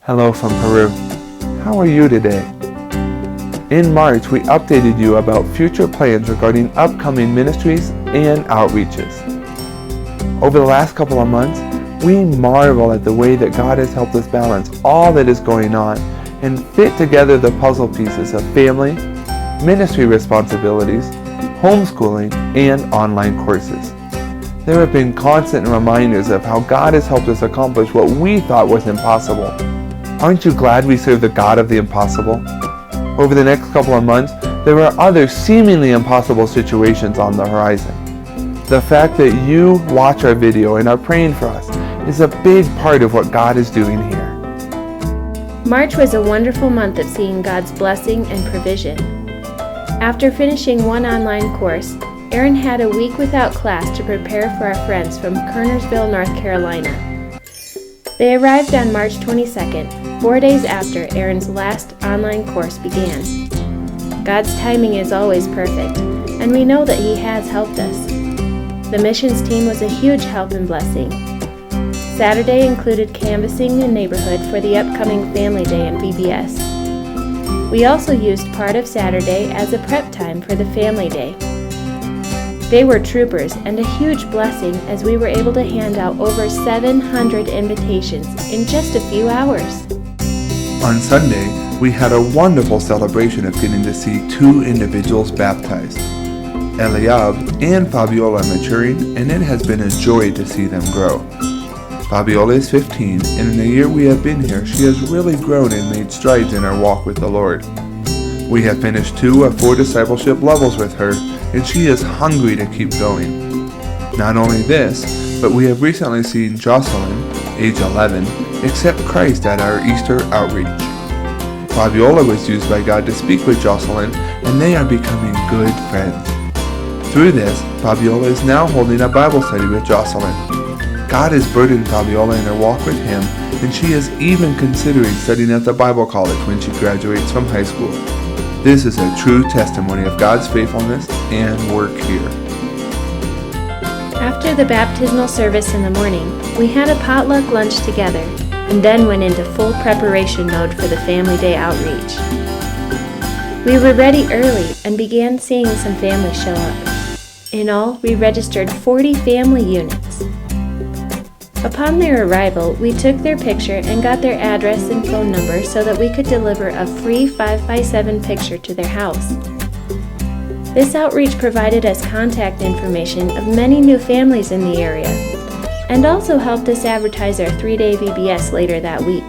Hello from Peru. How are you today? In March, we updated you about future plans regarding upcoming ministries and outreaches. Over the last couple of months, we marvel at the way that God has helped us balance all that is going on and fit together the puzzle pieces of family, ministry responsibilities, homeschooling, and online courses. There have been constant reminders of how God has helped us accomplish what we thought was impossible. Aren't you glad we serve the God of the impossible? Over the next couple of months, there are other seemingly impossible situations on the horizon. The fact that you watch our video and are praying for us is a big part of what God is doing here. March was a wonderful month of seeing God's blessing and provision. After finishing one online course, Aaron had a week without class to prepare for our friends from Kernersville, North Carolina. They arrived on March 22nd, 4 days after Aaron's last online course began. God's timing is always perfect, and we know that He has helped us. The missions team was a huge help and blessing. Saturday included canvassing the neighborhood for the upcoming Family Day and VBS. We also used part of Saturday as a prep time for the Family Day. They were troopers and a huge blessing as we were able to hand out over 700 invitations in just a few hours. On Sunday, we had a wonderful celebration of getting to see two individuals baptized. Eliab and Fabiola maturing, and it has been a joy to see them grow. Fabiola is 15, and in the year we have been here, she has really grown and made strides in her walk with the Lord. We have finished 2 of 4 discipleship levels with her, and she is hungry to keep going. Not only this, but we have recently seen Jocelyn, age 11, accept Christ at our Easter outreach. Fabiola was used by God to speak with Jocelyn, and they are becoming good friends. Through this, Fabiola is now holding a Bible study with Jocelyn. God has burdened Fabiola in her walk with Him, and she is even considering studying at the Bible college when she graduates from high school. This is a true testimony of God's faithfulness and work here. After the baptismal service in the morning, we had a potluck lunch together and then went into full preparation mode for the Family Day outreach. We were ready early and began seeing some families show up. In all, we registered 40 family units. Upon their arrival, we took their picture and got their address and phone number so that we could deliver a free 5x7 picture to their house. This outreach provided us contact information of many new families in the area and also helped us advertise our 3-day VBS later that week.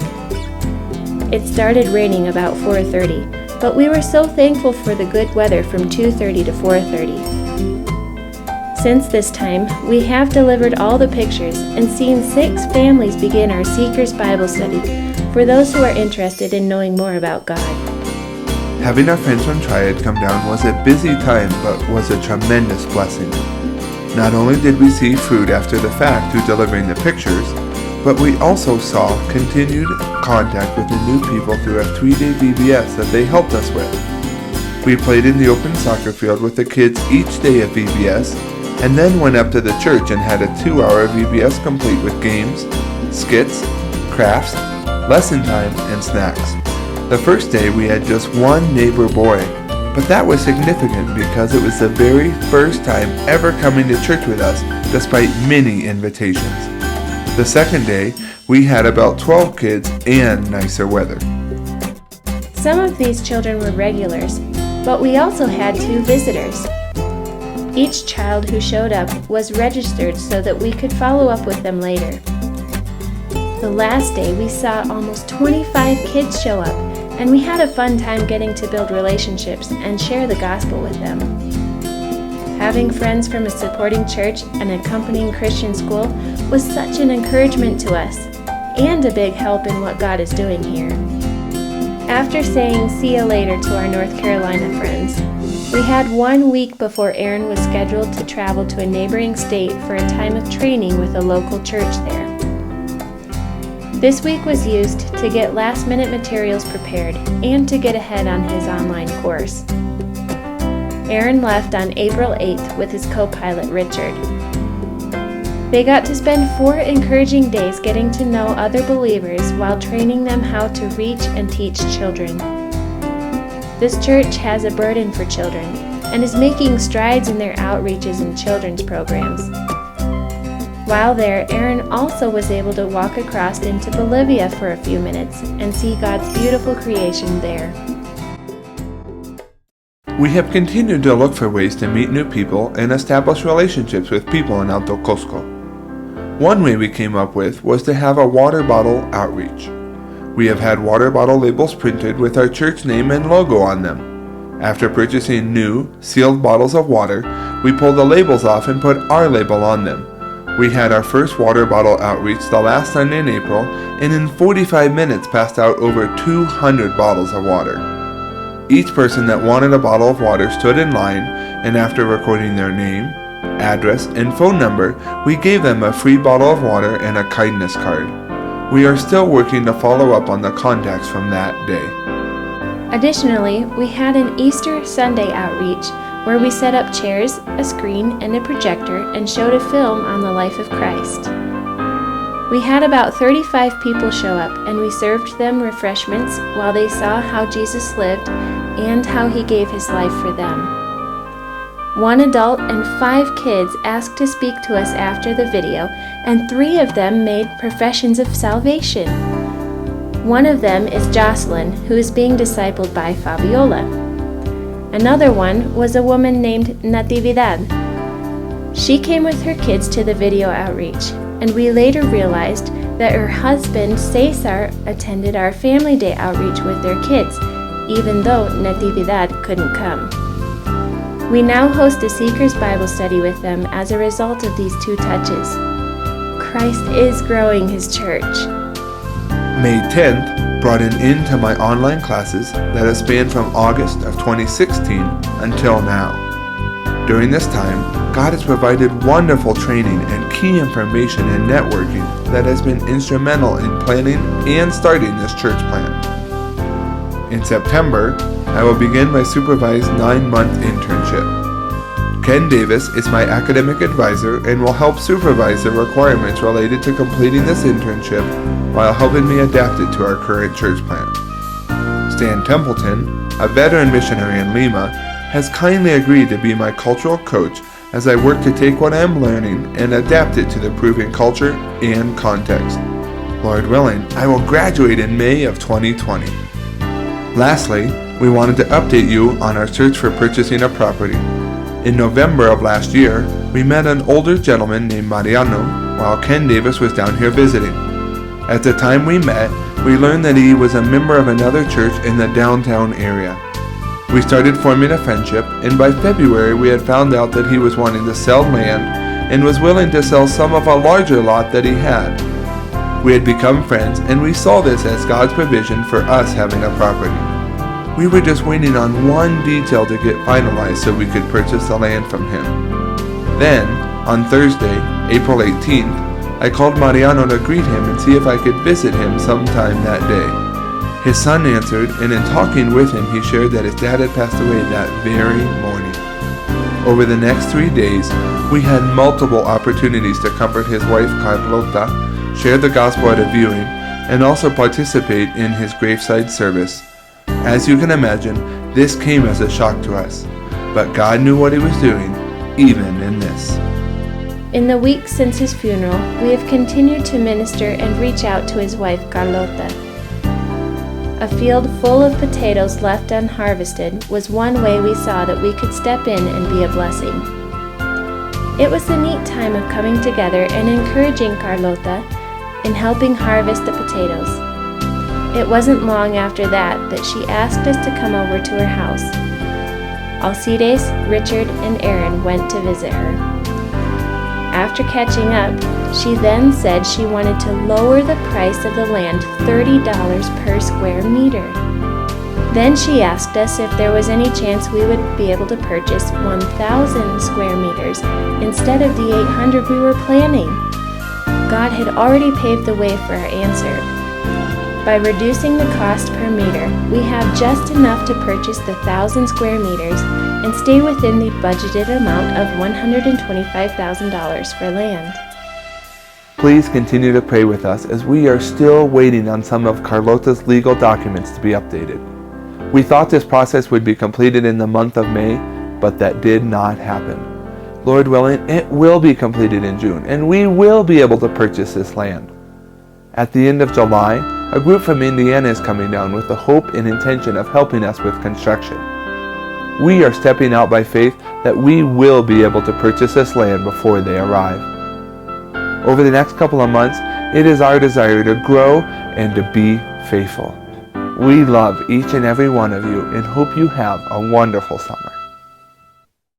It started raining about 4:30, but we were so thankful for the good weather from 2:30 to 4:30. Since this time, we have delivered all the pictures and seen 6 families begin our Seekers Bible Study for those who are interested in knowing more about God. Having our friends from Triad come down was a busy time, but was a tremendous blessing. Not only did we see fruit after the fact through delivering the pictures, but we also saw continued contact with the new people through a 3-day VBS that they helped us with. We played in the open soccer field with the kids each day of VBS, and then went up to the church and had a 2-hour VBS complete with games, skits, crafts, lesson time, and snacks. The first day we had just one neighbor boy, but that was significant because it was the very first time ever coming to church with us despite many invitations. The second day we had about 12 kids and nicer weather. Some of these children were regulars, but we also had 2 visitors. Each child who showed up was registered so that we could follow up with them later. The last day we saw almost 25 kids show up, and we had a fun time getting to build relationships and share the gospel with them. Having friends from a supporting church and accompanying Christian school was such an encouragement to us, and a big help in what God is doing here. After saying see you later to our North Carolina friends, we had 1 week before Aaron was scheduled to travel to a neighboring state for a time of training with a local church there. This week was used to get last-minute materials prepared and to get ahead on his online course. Aaron left on April 8th with his co-pilot Richard. They got to spend 4 encouraging days getting to know other believers while training them how to reach and teach children. This church has a burden for children and is making strides in their outreaches and children's programs. While there, Aaron also was able to walk across into Bolivia for a few minutes and see God's beautiful creation there. We have continued to look for ways to meet new people and establish relationships with people in Alto Cusco. One way we came up with was to have a water bottle outreach. We have had water bottle labels printed with our church name and logo on them. After purchasing new, sealed bottles of water, we pulled the labels off and put our label on them. We had our first water bottle outreach the last Sunday in April, and in 45 minutes passed out over 200 bottles of water. Each person that wanted a bottle of water stood in line, and after recording their name, address, and phone number, we gave them a free bottle of water and a kindness card. We are still working to follow up on the contacts from that day. Additionally, we had an Easter Sunday outreach where we set up chairs, a screen, and a projector and showed a film on the life of Christ. We had about 35 people show up, and we served them refreshments while they saw how Jesus lived and how he gave his life for them. 1 adult and 5 kids asked to speak to us after the video, and 3 of them made professions of salvation. One of them is Jocelyn, who is being discipled by Fabiola. Another one was a woman named Natividad. She came with her kids to the video outreach, and we later realized that her husband Cesar attended our Family Day outreach with their kids, even though Natividad couldn't come. We now host a Seekers Bible study with them as a result of these 2 touches. Christ is growing his church. May 10th brought an end to my online classes that have spanned from August of 2016 until now. During this time, God has provided wonderful training and key information and networking that has been instrumental in planning and starting this church plant. In September, I will begin my supervised 9-month internship. Ken Davis is my academic advisor and will help supervise the requirements related to completing this internship while helping me adapt it to our current church plant. Stan Templeton, a veteran missionary in Lima, has kindly agreed to be my cultural coach as I work to take what I am learning and adapt it to the Peruvian culture and context. Lord willing, I will graduate in May of 2020. Lastly, we wanted to update you on our search for purchasing a property. In November of last year, we met an older gentleman named Mariano while Ken Davis was down here visiting. At the time we met, we learned that he was a member of another church in the downtown area. We started forming a friendship, and by February we had found out that he was wanting to sell land and was willing to sell some of a larger lot that he had. We had become friends, and we saw this as God's provision for us having a property. We were just waiting on one detail to get finalized so we could purchase the land from him. Then, on Thursday, April 18th, I called Mariano to greet him and see if I could visit him sometime that day. His son answered, and in talking with him, he shared that his dad had passed away that very morning. Over the next 3 days, we had multiple opportunities to comfort his wife Carlota, share the gospel at a viewing, and also participate in his graveside service. As you can imagine, this came as a shock to us, but God knew what he was doing, even in this. In the weeks since his funeral, we have continued to minister and reach out to his wife Carlota. A field full of potatoes left unharvested was one way we saw that we could step in and be a blessing. It was a neat time of coming together and encouraging Carlota in helping harvest the potatoes. It wasn't long after that she asked us to come over to her house. Alcides, Richard, and Aaron went to visit her. After catching up, she then said she wanted to lower the price of the land $30 per square meter. Then she asked us if there was any chance we would be able to purchase 1,000 square meters instead of the 800 we were planning. God had already paved the way for our answer. By reducing the cost per meter, we have just enough to purchase the 1,000 square meters and stay within the budgeted amount of $125,000 for land. Please continue to pray with us as we are still waiting on some of Carlota's legal documents to be updated. We thought this process would be completed in the month of May, but that did not happen. Lord willing, it will be completed in June, and we will be able to purchase this land. At the end of July, a group from Indiana is coming down with the hope and intention of helping us with construction. We are stepping out by faith that we will be able to purchase this land before they arrive. Over the next couple of months, it is our desire to grow and to be faithful. We love each and every one of you and hope you have a wonderful summer.